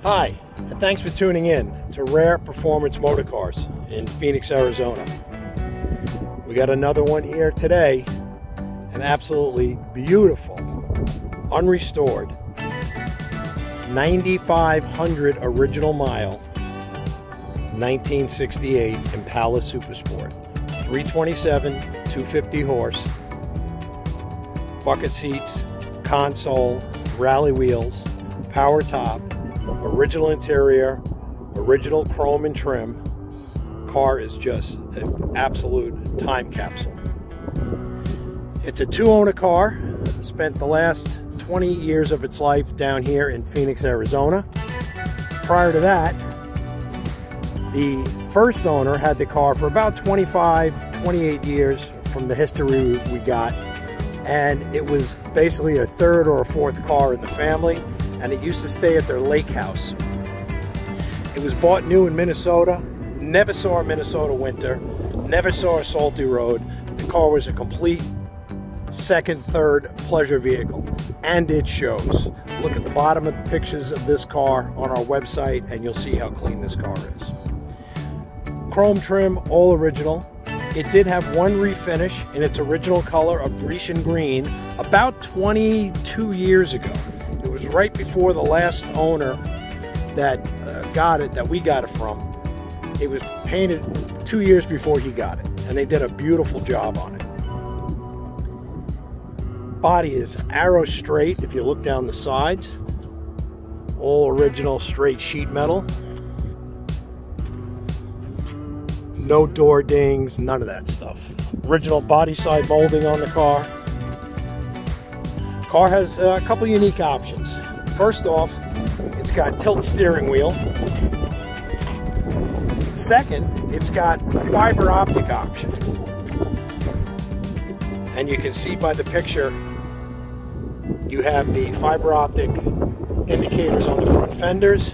Hi, and thanks for tuning in to Rare Performance Motor Cars in Phoenix, Arizona. We got another one here today, an absolutely beautiful, unrestored, 9,500 original mile, 1968 Impala Super Sport. 327, 250 horse, bucket seats, console, rally wheels, power top, original interior, original chrome and trim. Car is just an absolute time capsule. It's a two-owner car. Spent the last 20 years of its life down here in Phoenix, Arizona. Prior to that, the first owner had the car for about 25, 28 years from the history we got. And it was basically a third or a fourth car in the family. And it used to stay at their lake house. It was bought new in Minnesota. Never saw a Minnesota winter. Never saw a salty road. The car was a complete second, third pleasure vehicle. And it shows. Look at the bottom of the pictures of this car on our website and you'll see how clean this car is. Chrome trim, all original. It did have one refinish in its original color of Grecian green about 22 years ago. It was right before the last owner that we got it from. It was painted 2 years before he got it, and they did a beautiful job on it. Body is arrow straight if you look down the sides. All original straight sheet metal. No door dings, none of that stuff. Original body side molding on the car. Car has a couple unique options. First off, it's got tilt steering wheel. Second, it's got the fiber optic option. And you can see by the picture, you have the fiber optic indicators on the front fenders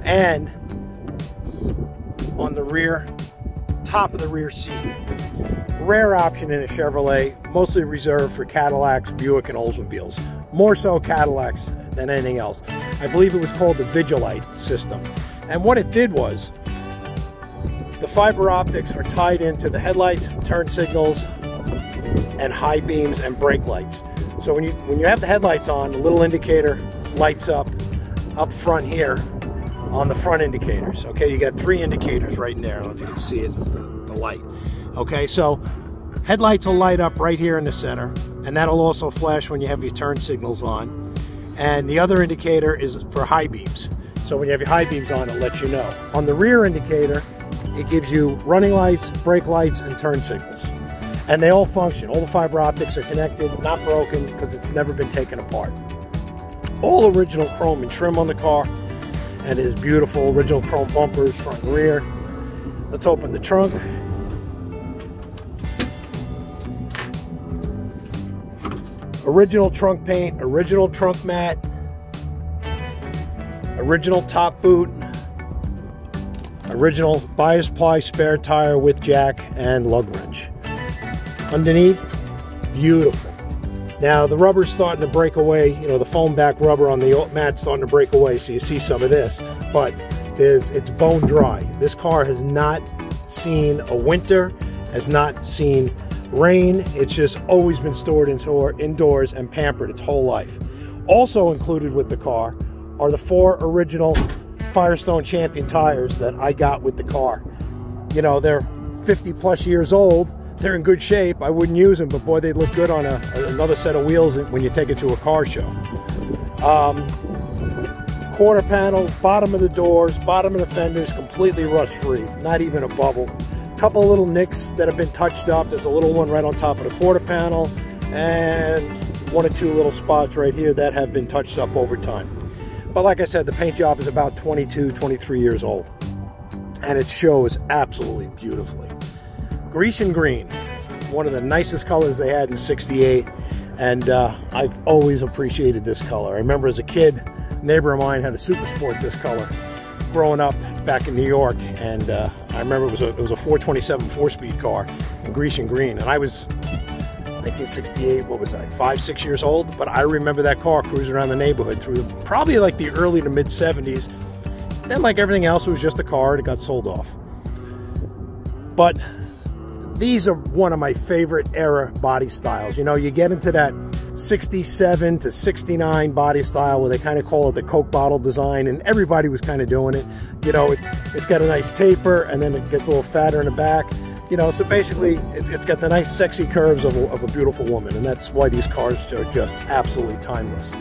and on the rear, top of the rear seat. Rare option in a Chevrolet, mostly reserved for Cadillacs, Buick, and Oldsmobiles. More so Cadillacs than anything else. I believe it was called the Vigilite system. And what it did was, the fiber optics are tied into the headlights, turn signals, and high beams and brake lights. So when you have the headlights on, the little indicator lights up front here on the front indicators. Okay, you got three indicators right in there. I don't know if you can see it, the light. Okay, so headlights will light up right here in the center, and that'll also flash when you have your turn signals on. And the other indicator is for high beams. So when you have your high beams on, it'll let you know. On the rear indicator, it gives you running lights, brake lights, and turn signals. And they all function. All the fiber optics are connected, not broken, because it's never been taken apart. All original chrome and trim on the car. And it is beautiful, original chrome bumpers, front and rear. Let's open the trunk. Original trunk paint, original trunk mat, original top boot, original bias ply spare tire with jack and lug wrench. Underneath, beautiful. Now the rubber's starting to break away, you know, the foam back rubber on the mat's starting to break away, so you see some of this, but it's bone dry. This car has not seen a winter, has not seen rain. It's just always been stored indoors and pampered its whole life. Also included with the car are the 4 original Firestone Champion tires that I got with the car. You know, they're 50 plus years old. They're in good shape. I wouldn't use them, but boy, they look good on another set of wheels when you take it to a car show. Quarter panels, bottom of the doors, bottom of the fenders, completely rust free, not even a bubble. Couple of little nicks that have been touched up. There's a little one right on top of the quarter panel, and 1 or 2 little spots right here that have been touched up over time. But like I said, the paint job is about 22, 23 years old, and it shows absolutely beautifully. Grecian green, one of the nicest colors they had in '68, and I've always appreciated this color. I remember as a kid, a neighbor of mine had a Super Sport this color growing up back in New York, and I remember it was a 427 4-speed car in Grecian green, and I was 1968, what was I, 5, 6 years old? But I remember that car cruising around the neighborhood through probably like the early to mid 70s, then like everything else, it was just a car. It got sold off. But these are one of my favorite era body styles. You know, you get into that 67 to 69 body style where they kind of call it the Coke bottle design, and everybody was kind of doing it. You know, it's got a nice taper, and then it gets a little fatter in the back. You know, so basically it's got the nice sexy curves of a beautiful woman, and that's why these cars are just absolutely timeless.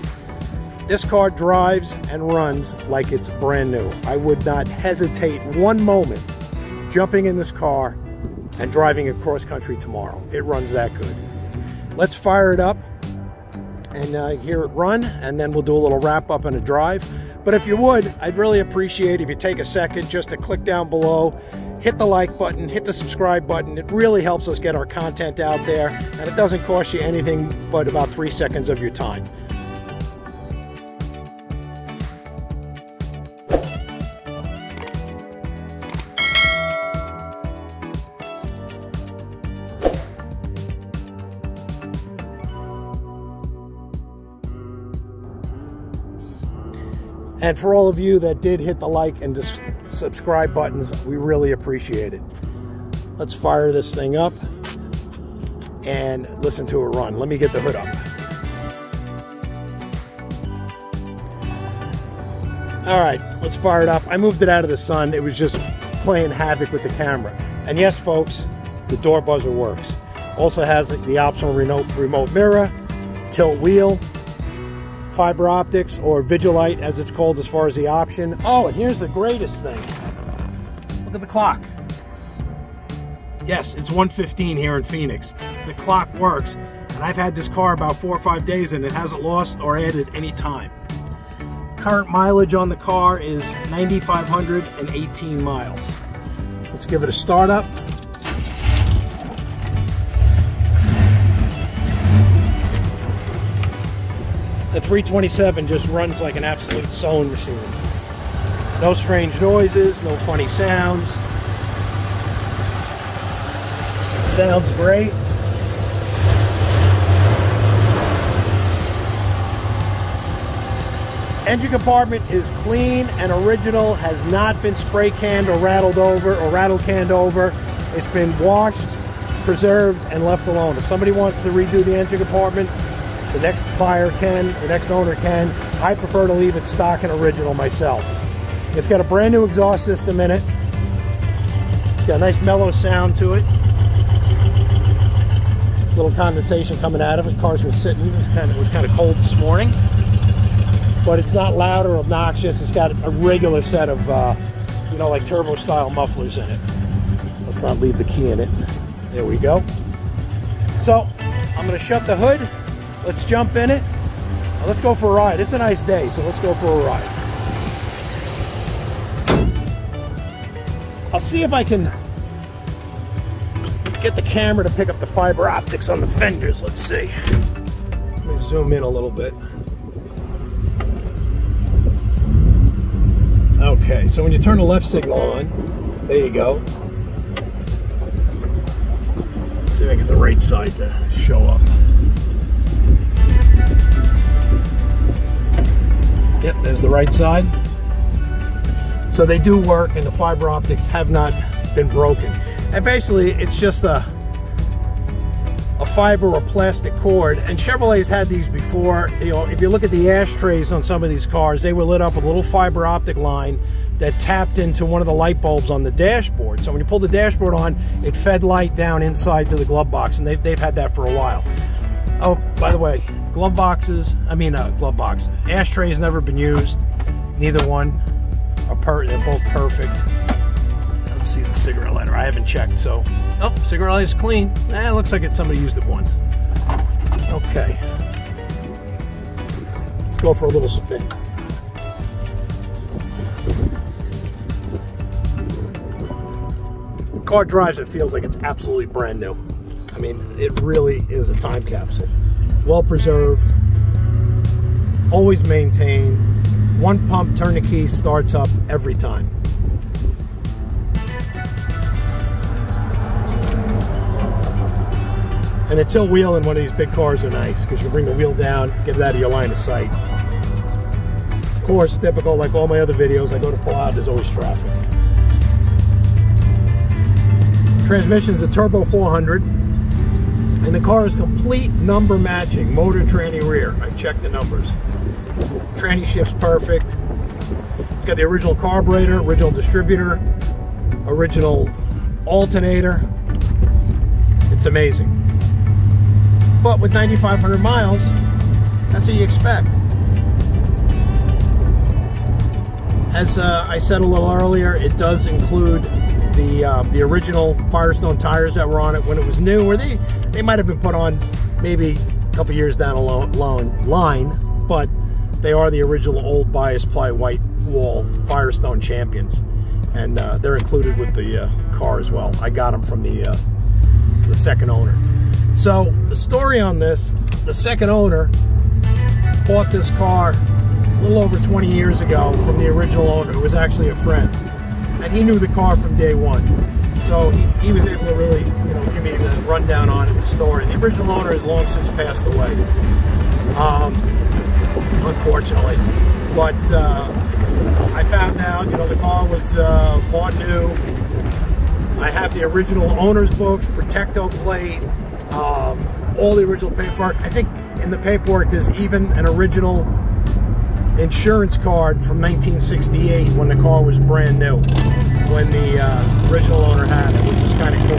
This car drives and runs like it's brand new. I would not hesitate one moment jumping in this car and driving across country tomorrow. It runs that good. Let's fire it up and hear it run, and then we'll do a little wrap up and a drive. But if you would, I'd really appreciate if you take a second just to click down below, hit the like button, hit the subscribe button. It really helps us get our content out there, and it doesn't cost you anything but about 3 seconds of your time. And for all of you that did hit the like and subscribe buttons, we really appreciate it. Let's fire this thing up and listen to it run. Let me get the hood up. All right, let's fire it up. I moved it out of the sun. It was just playing havoc with the camera. And yes, folks, the door buzzer works. Also has the optional remote mirror, tilt wheel, fiber optics, or Vigilite as it's called as far as the option. Oh, and here's the greatest thing. Look at the clock. Yes, it's 1:15 here in Phoenix. The clock works, and I've had this car about 4 or 5 days and it hasn't lost or added any time. Current mileage on the car is 9,518 miles. Let's give it a start up. The 327 just runs like an absolute sewing machine. No strange noises, no funny sounds. It sounds great. Engine compartment is clean and original, has not been spray canned or rattled over or rattle canned over. It's been washed, preserved, and left alone. If somebody wants to redo the engine compartment, the next buyer can, the next owner can. I prefer to leave it stock and original myself. It's got a brand new exhaust system in it. It's got a nice mellow sound to it. Little condensation coming out of it. Car's been sitting. It was kind of cold this morning, but it's not loud or obnoxious. It's got a regular set of, you know, like turbo style mufflers in it. Let's not leave the key in it. There we go. So I'm going to shut the hood. Let's jump in it. Let's go for a ride. It's a nice day, so let's go for a ride. I'll see if I can get the camera to pick up the fiber optics on the fenders. Let's see. Let me zoom in a little bit. Okay, so when you turn the left signal on, there you go. Let's see if I get the right side to show up. Yep, there's the right side. So they do work, and the fiber optics have not been broken. And basically, it's just a fiber or plastic cord. And Chevrolet's had these before. You know, if you look at the ashtrays on some of these cars, they were lit up with a little fiber optic line that tapped into one of the light bulbs on the dashboard. So when you pull the dashboard on, it fed light down inside to the glove box, and they've had that for a while. Oh, by the way, glove boxes, ashtrays never been used. Neither one are they're both perfect. Let's see the cigarette lighter. I haven't checked, so. Oh, cigarette lighter's clean. It looks like somebody used it once. Okay. Let's go for a little spin. The car drives, it feels like it's absolutely brand new. I mean, it really is a time capsule. Well preserved, always maintained. One pump, turn the key, starts up every time. And the tilt wheel in one of these big cars are nice because you bring the wheel down, get it out of your line of sight. Of course, typical, like all my other videos, I go to pull out, there's always traffic. Transmission is a Turbo 400, and the car is complete number matching, motor, tranny, rear. I checked the numbers. Tranny shift's perfect. It's got the original carburetor, original distributor, original alternator. It's amazing. But with 9,500 miles, that's what you expect. As I said a little earlier, it does include the original Firestone tires that were on it when it was new, or they might have been put on maybe a couple years down the line, but they are the original old bias ply white wall Firestone Champions, and they're included with the car as well. I got them from the second owner. So the story on this, the second owner bought this car a little over 20 years ago from the original owner, who was actually a friend, and he knew the car from day one. So he was able to really, you know, give me the rundown on it, the story. The original owner has long since passed away, unfortunately. But I found out, you know, the car was bought new. I have the original owner's books, protecto plate, all the original paperwork. I think in the paperwork there's even an original insurance card from 1968 when the car was brand new, when the original owner had it, which is kind of cool.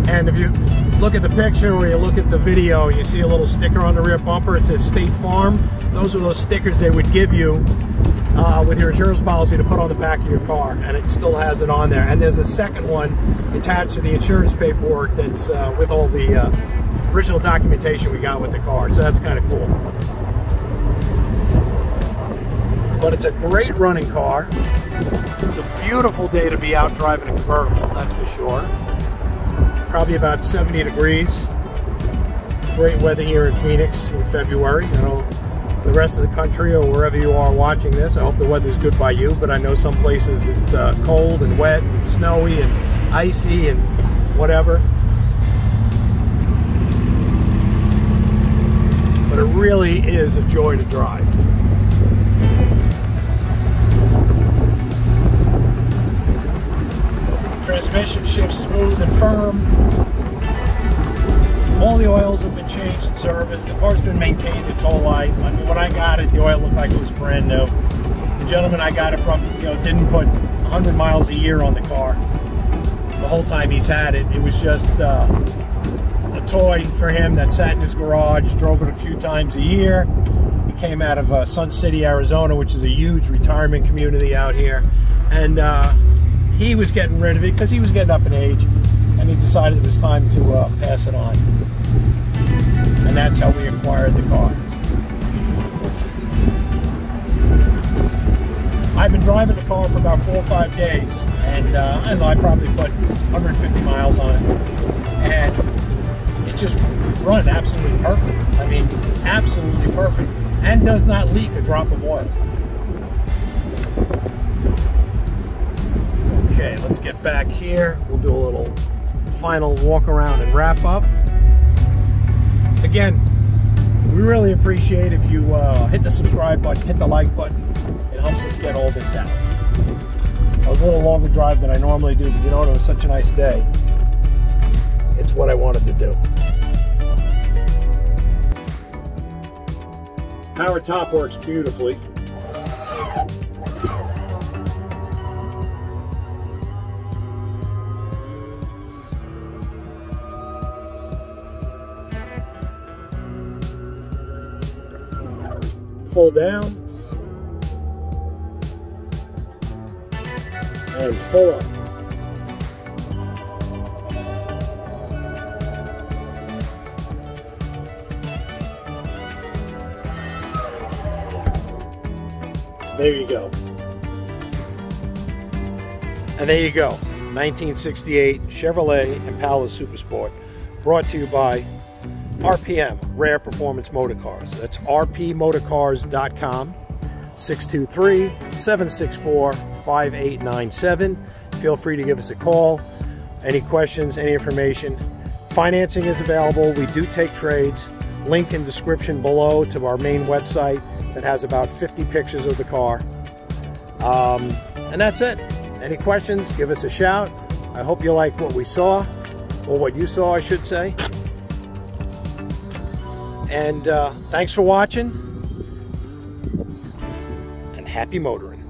And if you look at the picture or you look at the video, you see a little sticker on the rear bumper. It says State Farm. Those are those stickers they would give you with your insurance policy to put on the back of your car, and it still has it on there. And there's a second one attached to the insurance paperwork that's with all the original documentation we got with the car, so that's kind of cool. But it's a great running car. It's a beautiful day to be out driving a convertible, that's for sure. Probably about 70 degrees. Great weather here in Phoenix in February. You know, the rest of the country or wherever you are watching this, I hope the weather's good by you, but I know some places it's cold and wet and snowy and icy and whatever. But it really is a joy to drive. Transmission shifts smooth and firm. All the oils have been changed and serviced. The car's been maintained its whole life. I mean, when I got it, the oil looked like it was brand new. The gentleman I got it from, you know, didn't put 100 miles a year on the car. The whole time he's had it, it was just a toy for him that sat in his garage, drove it a few times a year. He came out of Sun City, Arizona, which is a huge retirement community out here. And he was getting rid of it because he was getting up in age, and he decided it was time to pass it on. And that's how we acquired the car. I've been driving the car for about 4 or 5 days, and I don't know, I probably put 150 miles on it, and it's just run absolutely perfect. I mean, absolutely perfect, and does not leak a drop of oil. Okay, let's get back here. We'll do a little final walk around and wrap up. Again, we really appreciate if you hit the subscribe button, hit the like button. It helps us get all this out. I was a little longer drive than I normally do, but you know what, it was such a nice day. It's what I wanted to do. Power top works beautifully. Pull down and pull up. There you go. And there you go. 1968 Chevrolet Impala Super Sport, brought to you by RPM, Rare Performance Motor Cars. That's rpmotorcars.com, 623-764-5897. Feel free to give us a call. Any questions, any information. Financing is available. We do take trades. link in description below to our main website that has about 50 pictures of the car. And that's it. Any questions, give us a shout. I hope you like what we saw, or what you saw, I should say. And thanks for watching, and happy motoring.